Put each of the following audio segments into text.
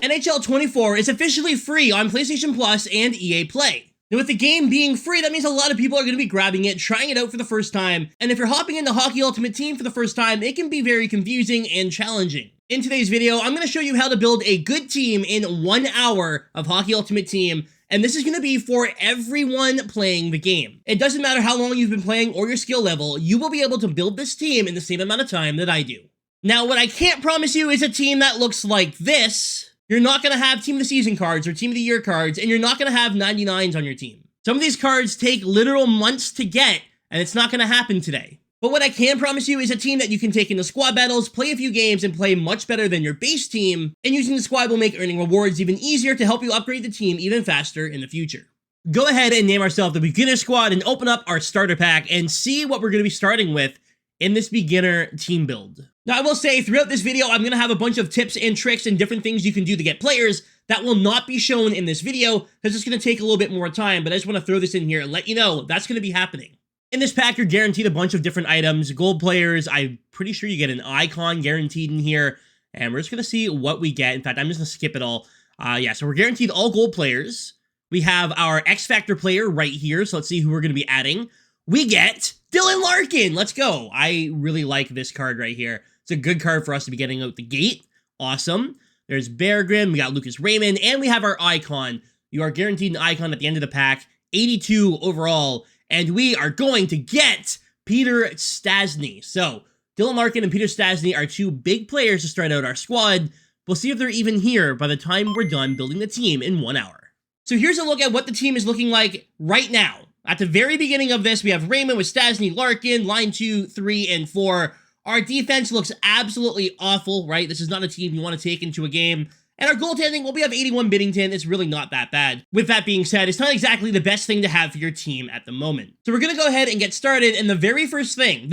NHL 24 is officially free on PlayStation Plus and EA Play. Now, with the game being free, that means a lot of people are going to be grabbing it, trying it out for the first time, and if you're hopping into Hockey Ultimate Team for the first time, it can be very confusing and challenging. In today's video, I'm going to show you how to build a good team in 1 hour of Hockey Ultimate Team, and this is going to be for everyone playing the game. It doesn't matter how long you've been playing or your skill level, you will be able to build this team in the same amount of time that I do. Now, what I can't promise you is a team that looks like this. You're not going to have Team of the Season cards or Team of the Year cards, and you're not going to have 99s on your team. Some of these cards take literal months to get, and it's not going to happen today. But what I can promise you is a team that you can take into squad battles, play a few games, and play much better than your base team, and using the squad will make earning rewards even easier to help you upgrade the team even faster in the future. Go ahead and name ourselves the beginner squad and open up our starter pack and see what we're going to be starting with in this beginner team build. Now, I will say throughout this video, I'm going to have a bunch of tips and tricks and different things you can do to get players that will not be shown in this video because it's going to take a little bit more time, but I just want to throw this in here and let you know that's going to be happening. In this pack, you're guaranteed a bunch of different items. Gold players, I'm pretty sure you get an icon guaranteed in here, and we're just going to see what we get. In fact, I'm just going to skip it all. So we're guaranteed all gold players. We have our X Factor player right here, so let's see who we're going to be adding. We get Dylan Larkin. Let's go. I really like this card right here. It's a good card for us to be getting out the gate. Awesome. There's Berggren, we got Lucas Raymond, and we have our icon. You are guaranteed an icon at the end of the pack. 82 overall. And we are going to get Peter Stastny. So, Dylan Larkin and Peter Stastny are two big players to start out our squad. We'll see if they're even here by the time we're done building the team in 1 hour. So here's a look at what the team is looking like right now. At the very beginning of this, we have Raymond with Stastny, Larkin, line 2, 3, and 4. Our defense looks absolutely awful, right? This is not a team you want to take into a game. And our goaltending, well, we have 81 Binnington. It's really not that bad. With that being said, it's not exactly the best thing to have for your team at the moment. So we're going to go ahead and get started. And the very first thing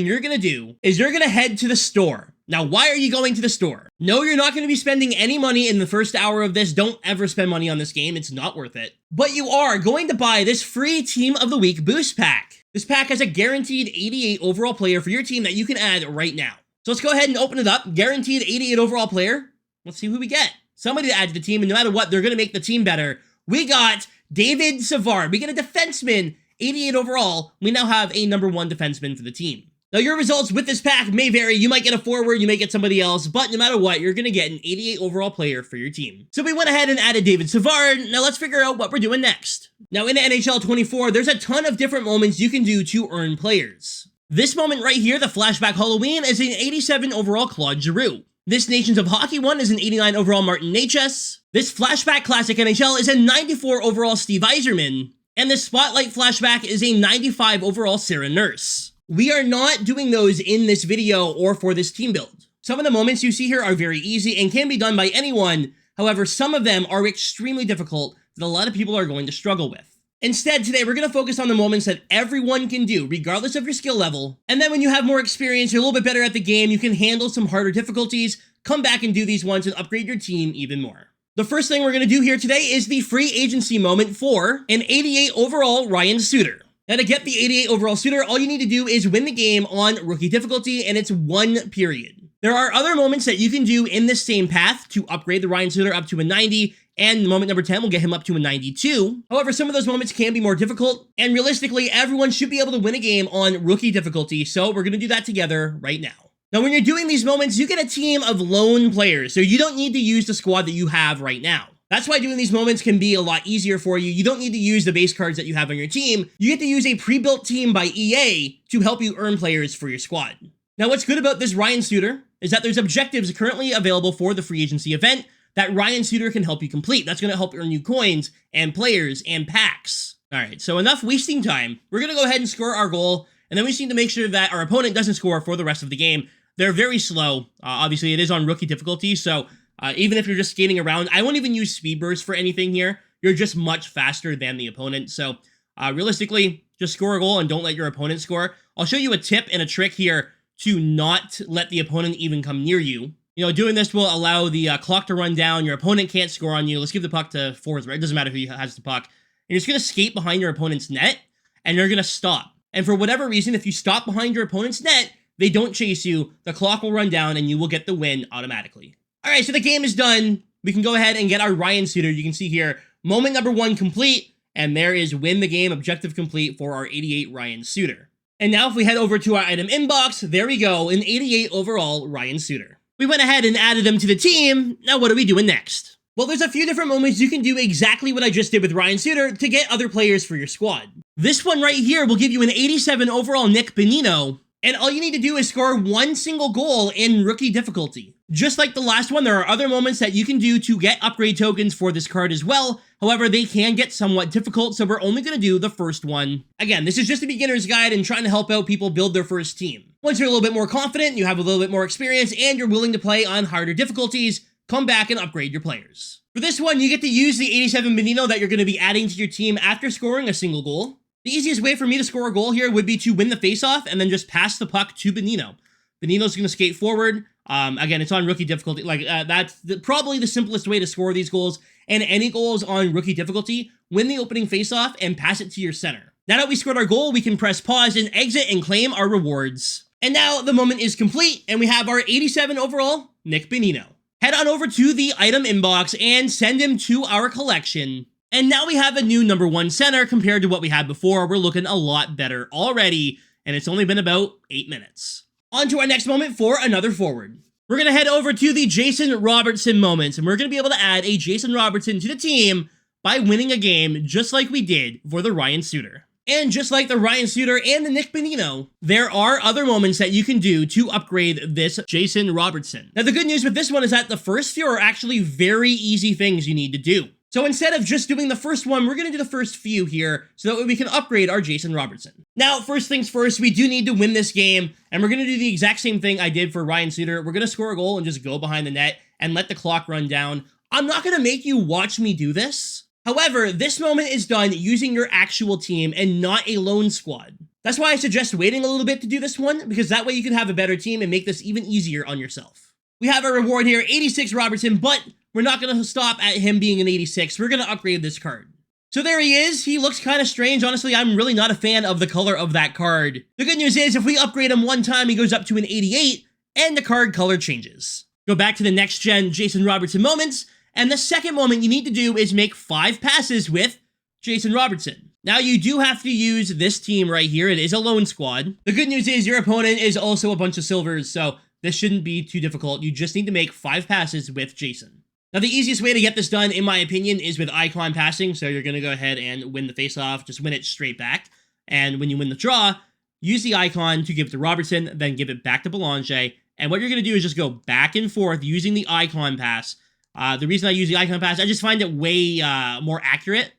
you're going to do is you're going to head to the store. Now, why are you going to the store? No, you're not going to be spending any money in the first hour of this. Don't ever spend money on this game. It's not worth it. But you are going to buy this free Team of the Week boost pack. This pack has a guaranteed 88 overall player for your team that you can add right now. So let's go ahead and open it up. Guaranteed 88 overall player. Let's see who we get. Somebody to add to the team, and no matter what, they're going to make the team better. We got David Savard. We get a defenseman, 88 overall. We now have a #1 defenseman for the team. Now, your results with this pack may vary. You might get a forward, you may get somebody else, but no matter what, you're going to get an 88 overall player for your team. So we went ahead and added David Savard. Now let's figure out what we're doing next. Now, in NHL 24, there's a ton of different moments you can do to earn players. This moment right here, the Flashback Halloween, is an 87 overall Claude Giroux. This Nations of Hockey one is an 89 overall Martin Necas. This Flashback Classic NHL is a 94 overall Steve Yzerman. And this Spotlight Flashback is a 95 overall Sarah Nurse. We are not doing those in this video or for this team build. Some of the moments you see here are very easy and can be done by anyone. However, some of them are extremely difficult that a lot of people are going to struggle with. Instead, today we're going to focus on the moments that everyone can do, regardless of your skill level. And then when you have more experience, you're a little bit better at the game, you can handle some harder difficulties, come back and do these ones and upgrade your team even more. The first thing we're going to do here today is the free agency moment for an 88 overall Ryan Suter. Now, to get the 88 overall Suter, all you need to do is win the game on rookie difficulty, and it's 1 period. There are other moments that you can do in this same path to upgrade the Ryan Suter up to a 90, and moment number 10 will get him up to a 92. However, some of those moments can be more difficult, and realistically, everyone should be able to win a game on rookie difficulty, so we're going to do that together right now. Now, when you're doing these moments, you get a team of lone players, so you don't need to use the squad that you have right now. That's why doing these moments can be a lot easier for you. You don't need to use the base cards that you have on your team. You get to use a pre-built team by EA to help you earn players for your squad. Now, what's good about this Ryan Suter is that there's objectives currently available for the free agency event that Ryan Suter can help you complete. That's going to help earn you coins and players and packs. All right, so enough wasting time. We're going to go ahead and score our goal, and then we just need to make sure that our opponent doesn't score for the rest of the game. They're very slow. Obviously, it is on rookie difficulty, so even if you're just skating around, I won't even use speed burst for anything here. You're just much faster than the opponent. So realistically, just score a goal and don't let your opponent score. I'll show you a tip and a trick here to not let the opponent even come near you. You know, doing this will allow the clock to run down. Your opponent can't score on you. Let's give the puck to forwards, right? It doesn't matter who has the puck. And you're just going to skate behind your opponent's net, and you're going to stop. And for whatever reason, if you stop behind your opponent's net, they don't chase you, the clock will run down, and you will get the win automatically. All right, so the game is done. We can go ahead and get our Ryan Suter. You can see here, moment number 1 complete, and there is win the game, objective complete for our 88 Ryan Suter. And now if we head over to our item inbox, there we go, an 88 overall Ryan Suter. We went ahead and added him to the team. Now what are we doing next? Well, there's a few different moments you can do exactly what I just did with Ryan Suter to get other players for your squad. This one right here will give you an 87 overall Nick Bonino, and all you need to do is score 1 single goal in rookie difficulty. Just like the last one, there are other moments that you can do to get upgrade tokens for this card as well. However, they can get somewhat difficult, so we're only going to do the first one. Again, this is just a beginner's guide and trying to help out people build their first team. Once you're a little bit more confident, you have a little bit more experience, and you're willing to play on harder difficulties, come back and upgrade your players. For this one, you get to use the 87 Bonino that you're going to be adding to your team after scoring a single goal. The easiest way for me to score a goal here would be to win the faceoff and then just pass the puck to Bonino. Bonino's going to skate forward. Again, it's on rookie difficulty. That's probably the simplest way to score these goals. And any goals on rookie difficulty, win the opening faceoff and pass it to your center. Now that we scored our goal, we can press pause and exit and claim our rewards. And now the moment is complete, and we have our 87 overall Nick Bonino. Head on over to the item inbox and send him to our collection. And now we have a new number 1 center compared to what we had before. We're looking a lot better already, and it's only been about 8 minutes. On to our next moment for another forward. We're going to head over to the Jason Robertson moments, and we're going to be able to add a Jason Robertson to the team by winning a game just like we did for the Ryan Suter. And just like the Ryan Suter and the Nick Bonino, there are other moments that you can do to upgrade this Jason Robertson. Now, the good news with this one is that the first few are actually very easy things you need to do. So instead of just doing the first one, we're going to do the first few here so that we can upgrade our Jason Robertson. Now, first things first, we do need to win this game, and we're going to do the exact same thing I did for Ryan Suter. We're going to score a goal and just go behind the net and let the clock run down. I'm not going to make you watch me do this. However, this moment is done using your actual team and not a lone squad. That's why I suggest waiting a little bit to do this one, because that way you can have a better team and make this even easier on yourself. We have our reward here, 86 Robertson, but we're not going to stop at him being an 86. We're going to upgrade this card. So there he is. He looks kind of strange. Honestly, I'm really not a fan of the color of that card. The good news is if we upgrade him one time, he goes up to an 88, and the card color changes. Go back to the next gen Jason Robertson moments, and the second moment you need to do is make 5 passes with Jason Robertson. Now, you do have to use this team right here. It is a lone squad. The good news is your opponent is also a bunch of silvers, so this shouldn't be too difficult. You just need to make 5 passes with Jason. Now, the easiest way to get this done, in my opinion, is with icon passing. So you're going to go ahead and win the faceoff, just win it straight back. And when you win the draw, use the icon to give it to Robertson, then give it back to Belanger. And what you're going to do is just go back and forth using the icon pass. The reason I use the icon pass, I just find it way more accurate.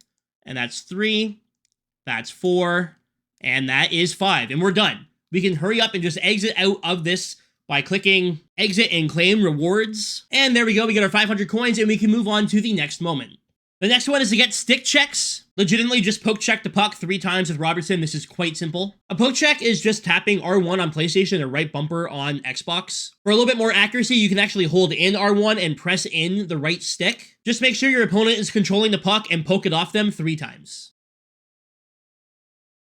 And that's 3, that's 4, and that is 5. And we're done. We can hurry up and just exit out of this by clicking exit and claim rewards. And there we go, we get our 500 coins and we can move on to the next moment. The next one is to get stick checks. Legitimately just poke check the puck 3 times with Robertson. This is quite simple. A poke check is just tapping R1 on PlayStation and right bumper on Xbox. For a little bit more accuracy, you can actually hold in R1 and press in the right stick. Just make sure your opponent is controlling the puck and poke it off them 3 times.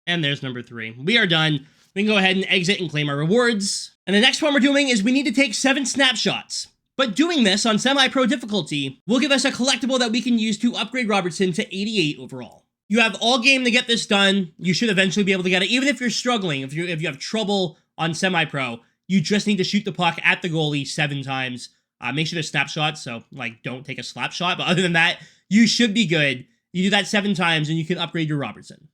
And there's number 3. We are done. We can go ahead and exit and claim our rewards. And the next one we're doing is we need to take 7 snapshots. But doing this on semi-pro difficulty will give us a collectible that we can use to upgrade Robertson to 88 overall. You have all game to get this done. You should eventually be able to get it, even if you're struggling, if you have trouble on semi-pro, you just need to shoot the puck at the goalie 7 times. Make sure there's snapshots, so don't take a slap shot, but other than that, you should be good. You do that 7 times and you can upgrade your Robertson.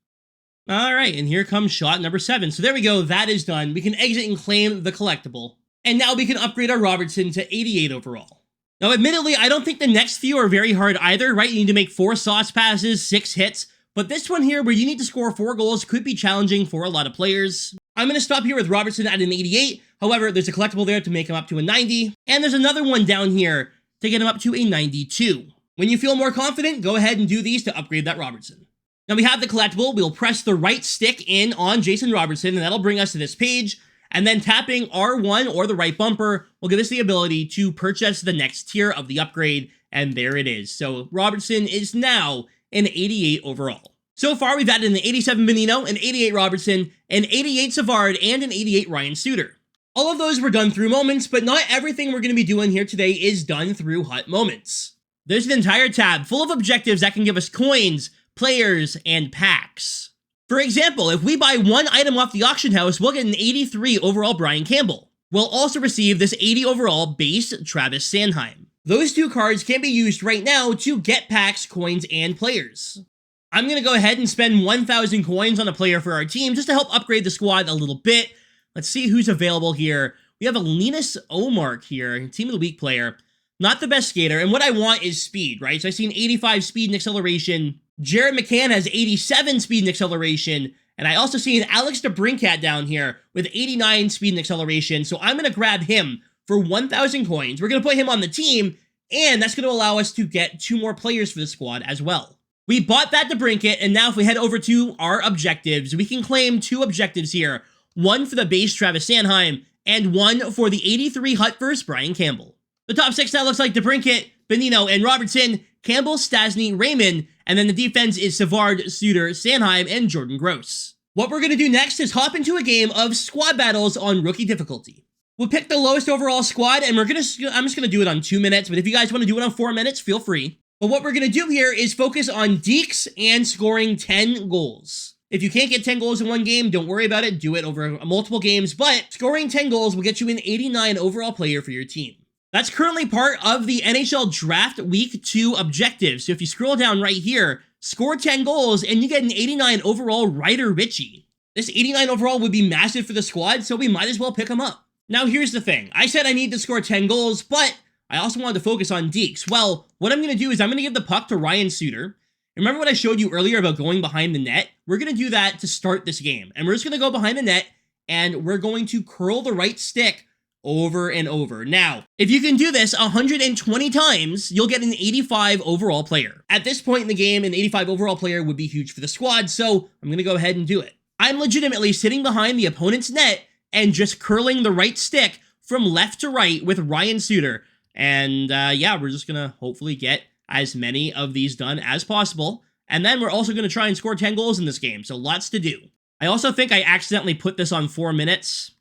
All right, and here comes shot number 7. So there we go, that is done. We can exit and claim the collectible. And now we can upgrade our Robertson to 88 overall. Now, admittedly, I don't think the next few are very hard either, right? You need to make 4 sauce passes, 6 hits. But this one here, where you need to score 4 goals, could be challenging for a lot of players. I'm going to stop here with Robertson at an 88. However, there's a collectible there to make him up to a 90. And there's another one down here to get him up to a 92. When you feel more confident, go ahead and do these to upgrade that Robertson. Now we have the collectible. We'll press the right stick in on Jason Robertson, and that'll bring us to this page. And then tapping R1 or the right bumper will give us the ability to purchase the next tier of the upgrade. And there it is. So Robertson is now an 88 overall. So far, we've added an 87 Bonino, an 88 Robertson, an 88 Savard, and an 88 Ryan Suter. All of those were done through moments, but not everything we're going to be doing here today is done through hut moments. There's an entire tab full of objectives that can give us coins, players, and packs. For example, if we buy one item off the auction house, we'll get an 83 overall Brian Campbell. We'll also receive this 80 overall base Travis Sanheim. Those two cards can be used right now to get packs, coins, and players. I'm going to go ahead and spend 1,000 coins on a player for our team just to help upgrade the squad a little bit. Let's see who's available here. We have a Linus Omark here, Team of the Week player. Not the best skater, and what I want is speed, right? So I see an 85 speed and acceleration. Jared McCann has 87 speed and acceleration, and I also see an Alex DeBrincat down here with 89 speed and acceleration, so I'm going to grab him for 1,000 coins. We're going to put him on the team, and that's going to allow us to get 2 more players for the squad as well. We bought that DeBrincat, and now if we head over to our objectives, we can claim 2 objectives here. One for the base Travis Sanheim, and one for the 83 hut versus Brian Campbell. The top 6 now looks like DeBrincat, Bonino, and Robertson, Campbell, Stasny, Raymond, and then the defense is Savard, Suter, Sanheim, and Jordan Gross. What we're going to do next is hop into a game of squad battles on rookie difficulty. We'll pick the lowest overall squad, and I'm just going to do it on 2 minutes, but if you guys want to do it on 4 minutes, feel free. But what we're going to do here is focus on dekes and scoring 10 goals. If you can't get 10 goals in one game, don't worry about it. Do it over multiple games, but scoring 10 goals will get you an 89 overall player for your team. That's currently part of the NHL Draft Week 2 objective. So if you scroll down right here, score 10 goals, and you get an 89 overall Ryder Ritchie. This 89 overall would be massive for the squad, so we might as well pick him up. Now here's the thing. I said I need to score 10 goals, but I also wanted to focus on dekes. Well, what I'm going to do is I'm going to give the puck to Ryan Suter. Remember what I showed you earlier about going behind the net? We're going to do that to start this game. And we're just going to go behind the net, and we're going to curl the right stick over and over. Now, if you can do this 120 times, you'll get an 85 overall player. At this point in the game, an 85 overall player would be huge for the squad, so I'm going to go ahead and do it. I'm legitimately sitting behind the opponent's net and just curling the right stick from left to right with Ryan Suter. And yeah, we're just going to hopefully get as many of these done as possible. And then we're also going to try and score 10 goals in this game, so lots to do. I also think I accidentally put this on 4 minutes.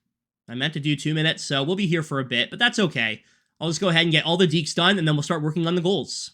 I meant to do 2 minutes, so we'll be here for a bit, but that's okay. I'll just go ahead and get all the dekes done, and then we'll start working on the goals.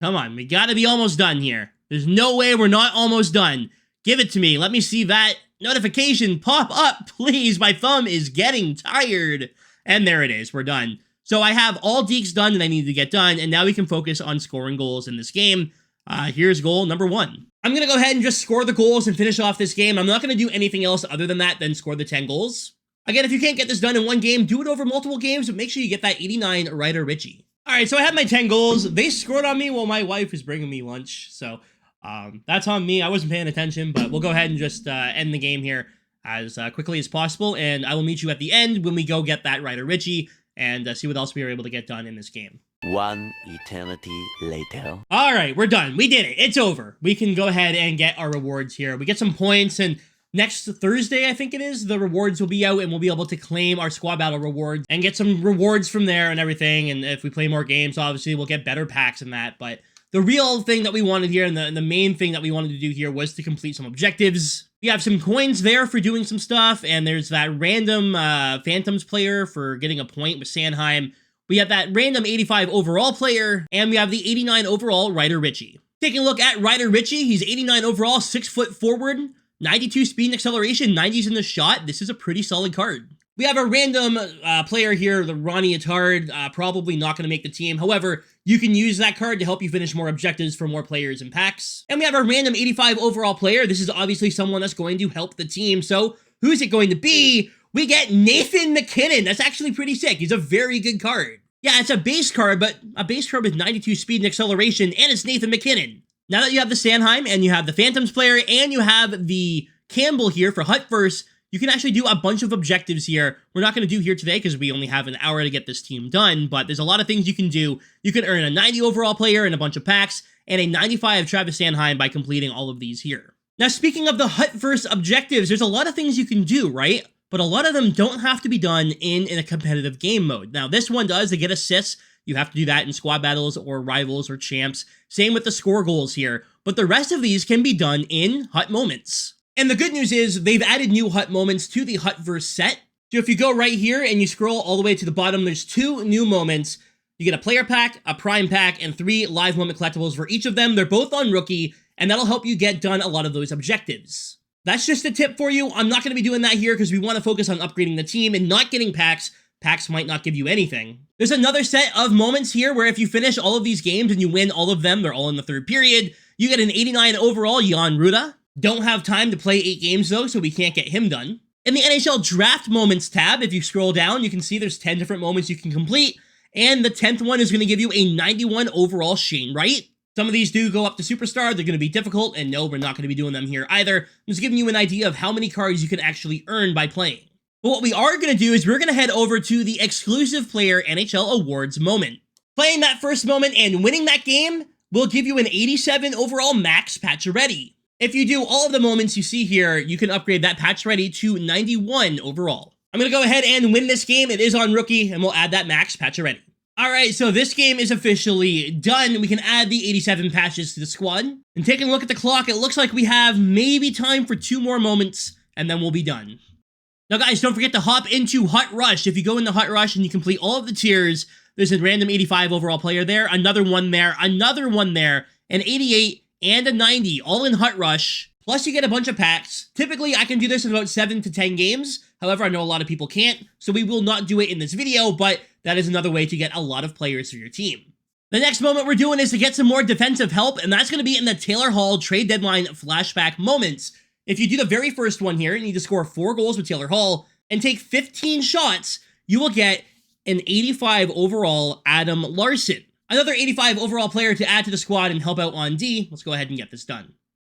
Come on, we gotta be almost done here. There's no way we're not almost done. Give it to me. Let me see that notification pop up, please. My thumb is getting tired. And there it is. We're done. So I have all dekes done that I need to get done, and now we can focus on scoring goals in this game. Here's goal number 1. I'm going to go ahead and just score the goals and finish off this game. I'm not going to do anything else other than that than score the 10 goals. Again, if you can't get this done in one game, do it over multiple games, but make sure you get that 89 Ryder Ritchie. All right, so I have my 10 goals. They scored on me while my wife was bringing me lunch, so that's on me. I wasn't paying attention, but we'll go ahead and just end the game here as quickly as possible, and I will meet you at the end when we go get that Ryder Ritchie and see what else we were able to get done in this game. One eternity later. All right, we're done. We did it. It's over. We can go ahead and get our rewards here. We get some points, and next Thursday, I think it is, the rewards will be out, and we'll be able to claim our squad battle rewards and get some rewards from there and everything. And if we play more games, obviously, we'll get better packs and that. But the real thing that we wanted here, and the main thing that we wanted to do here, was to complete some objectives. We have some coins there for doing some stuff, and there's that random Phantoms player for getting a point with Sanheim. We have that random 85 overall player, and we have the 89 overall Ryder Ritchie. Taking a look at Ryder Ritchie, he's 89 overall, 6 foot forward, 92 speed and acceleration, 90s in the shot. This is a pretty solid card. We have a random player here, the Ronnie Attard, probably not going to make the team. However, you can use that card to help you finish more objectives for more players and packs. And we have a random 85 overall player. This is obviously someone that's going to help the team. So who's it going to be? We get Nathan MacKinnon. That's actually pretty sick. He's a very good card. Yeah, it's a base card, but a base card with 92 speed and acceleration, and it's Nathan MacKinnon. Now that you have the Sanheim, and you have the Phantoms player, and you have the Campbell here for Hut First, you can actually do a bunch of objectives here. We're not going to do here today because we only have an hour to get this team done, but there's a lot of things you can do. You can earn a 90 overall player and a bunch of packs, and a 95 Travis Sanheim by completing all of these here. Now, speaking of the Hut First objectives, there's a lot of things you can do, right? But a lot of them don't have to be done in a competitive game mode. Now, this one does. To get assists, you have to do that in squad battles or rivals or champs. Same with the score goals here. But the rest of these can be done in Hut moments. And the good news is they've added new Hut moments to the Hut Verse set. So if you go right here and you scroll all the way to the bottom, there's 2 new moments. You get a player pack, a prime pack, and 3 live moment collectibles for each of them. They're both on rookie, and that'll help you get done a lot of those objectives. That's just a tip for you. I'm not going to be doing that here because we want to focus on upgrading the team and not getting packs. Packs might not give you anything. There's another set of moments here where if you finish all of these games and you win all of them, they're all in the 3rd period, you get an 89 overall Jan Ruda. Don't have time to play 8 games though, so we can't get him done. In the NHL Draft Moments tab, if you scroll down, you can see there's 10 different moments you can complete, and the 10th one is going to give you a 91 overall Shane Wright. Some of these do go up to Superstar, they're going to be difficult, and no, we're not going to be doing them here either. I'm just giving you an idea of how many cards you can actually earn by playing. But what we are going to do is we're going to head over to the Exclusive Player NHL Awards moment. Playing that first moment and winning that game will give you an 87 overall Max Pacioretty. If you do all of the moments you see here, you can upgrade that Pacioretty to 91 overall. I'm going to go ahead and win this game. It is on rookie, and we'll add that Max Pacioretty. All right, so this game is officially done. We can add the 87 patches to the squad. And taking a look at the clock, it looks like we have maybe time for 2 more moments, and then we'll be done. Now, guys, don't forget to hop into Hut Rush. If you go into Hut Rush and you complete all of the tiers, there's a random 85 overall player there, another one there, an 88, and a 90, all in Hut Rush. Plus, you get a bunch of packs. Typically, I can do this in about 7 to 10 games. However, I know a lot of people can't, so we will not do it in this video, but that is another way to get a lot of players for your team. The next moment we're doing is to get some more defensive help, and that's going to be in the Taylor Hall trade deadline flashback moments. If you do the very first one here, you need to score 4 goals with Taylor Hall and take 15 shots, you will get an 85 overall Adam Larsson. Another 85 overall player to add to the squad and help out on D. Let's go ahead and get this done.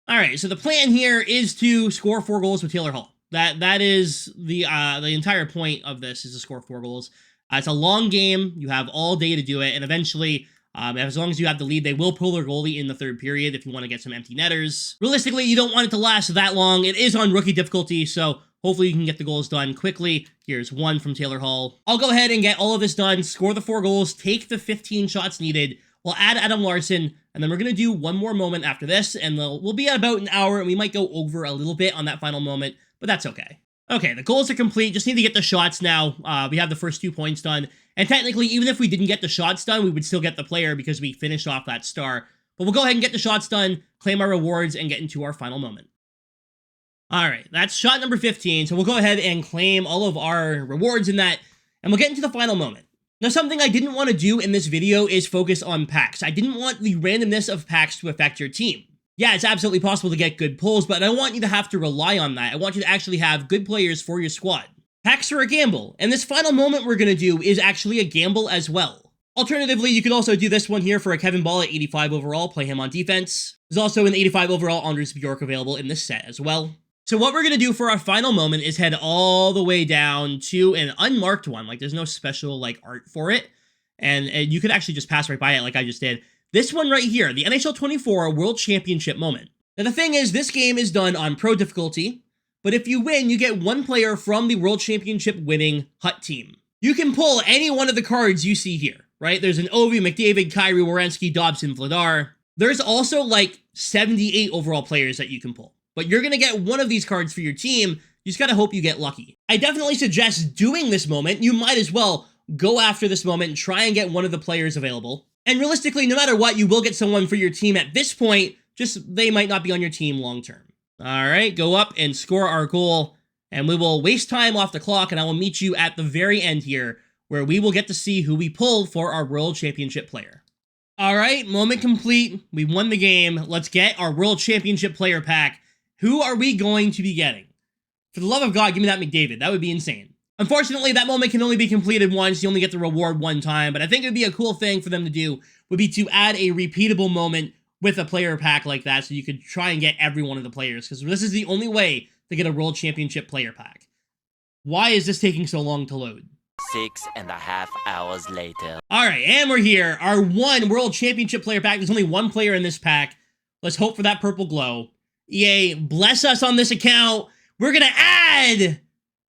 All right, so the plan here is to score 4 goals with Taylor Hall. That is the entire point of this, is to score 4 goals. It's a long game. You have all day to do it, and eventually, as long as you have the lead, they will pull their goalie in the 3rd period if you want to get some empty netters. Realistically, you don't want it to last that long. It is on rookie difficulty, so hopefully you can get the goals done quickly. Here's 1 from Taylor Hall. I'll go ahead and get all of this done, score the 4 goals, take the 15 shots needed. We'll add Adam Larsson, and then we're going to do 1 more moment after this, and we'll be at about an hour, and we might go over a little bit on that final moment, but that's okay. Okay, the goals are complete. Just need to get the shots now. We have the first 2 points done. And technically, even if we didn't get the shots done, we would still get the player because we finished off that star. But we'll go ahead and get the shots done, claim our rewards, and get into our final moment. All right, that's shot number 15. So we'll go ahead and claim all of our rewards in that, and we'll get into the final moment. Now, something I didn't want to do in this video is focus on packs. I didn't want the randomness of packs to affect your team. Yeah, it's absolutely possible to get good pulls, but I don't want you to have to rely on that. I want you to actually have good players for your squad. Packs are a gamble, and this final moment we're going to do is actually a gamble as well. Alternatively, you could also do this one here for a Kevin Ball at 85 overall, play him on defense. There's also an 85 overall Anders Bjork available in this set as well. So what we're going to do for our final moment is head all the way down to an unmarked one. Like, there's no special, like, art for it. And you could actually just pass right by it like I just did. This one right here, the NHL 24 World Championship moment. Now, the thing is, this game is done on pro difficulty, but if you win, you get 1 player from the World Championship winning Hut team. You can pull any one of the cards you see here, right? There's an Ovi, McDavid, Kyrie, Werenski, Dobson, Vladar. There's also like 78 overall players that you can pull, but you're going to get 1 of these cards for your team. You just got to hope you get lucky. I definitely suggest doing this moment. You might as well go after this moment and try and get 1 of the players available. And realistically, no matter what, you will get someone for your team at this point, just they might not be on your team long term. All right, go up and score our goal, and we will waste time off the clock, and I will meet you at the very end here, where we will get to see who we pull for our World Championship player. All right, moment complete. We won the game. Let's get our World Championship player pack. Who are we going to be getting? For the love of God, give me that McDavid. That would be insane. Unfortunately, that moment can only be completed once. You only get the reward 1 time, but I think it would be a cool thing for them to do would be to add a repeatable moment with a player pack like that so you could try and get every one of the players, because this is the only way to get a World Championship player pack. Why is this taking so long to load? 6.5 hours later. All right, and we're here. Our 1 World Championship player pack. There's only 1 player in this pack. Let's hope for that purple glow. EA, bless us on this account. We're going to add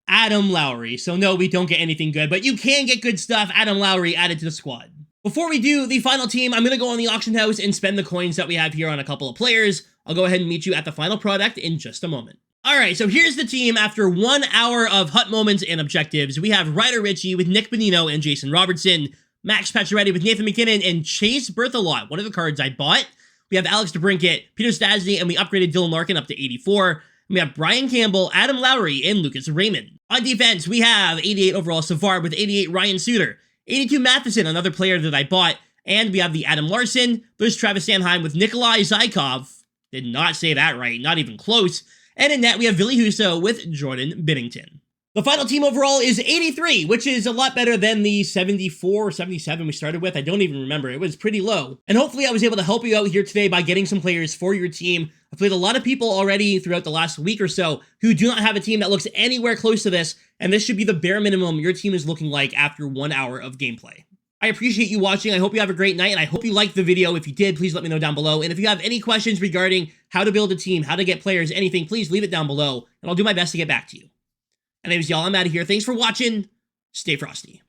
Adam Lowry. So no, we don't get anything good, but you can get good stuff. Adam Lowry added to the squad. Before we do the final team, I'm going to go on the auction house and spend the coins that we have here on a couple of players. I'll go ahead and meet you at the final product in just a moment. All right, so here's the team after 1 hour of hut moments and objectives. We have Ryder Ritchie with Nick Bonino and Jason Robertson, Max Pacioretty with Nathan McKinnon and Chase Berthelot, one of the cards I bought. We have Alex DeBrincat, Peter Stastny, and we upgraded Dylan Larkin up to 84. We have Brian Campbell, Adam Lowry, and Lucas Raymond. On defense, we have 88 overall Savard with 88 Ryan Suter, 82 Matheson, another player that I bought, and we have the Adam Larsson. There's Travis Sanheim with Nikolai Zykov. Did not say that right, not even close. And in net, we have Ville Husso with Jordan Binnington. The final team overall is 83, which is a lot better than the 74 or 77 we started with. I don't even remember. It was pretty low. And hopefully I was able to help you out here today by getting some players for your team. I've played a lot of people already throughout the last week or so who do not have a team that looks anywhere close to this, and this should be the bare minimum your team is looking like after 1 hour of gameplay. I appreciate you watching. I hope you have a great night, and I hope you liked the video. If you did, please let me know down below. And if you have any questions regarding how to build a team, how to get players, anything, please leave it down below, and I'll do my best to get back to you. Anyways, y'all, I'm out of here. Thanks for watching. Stay frosty.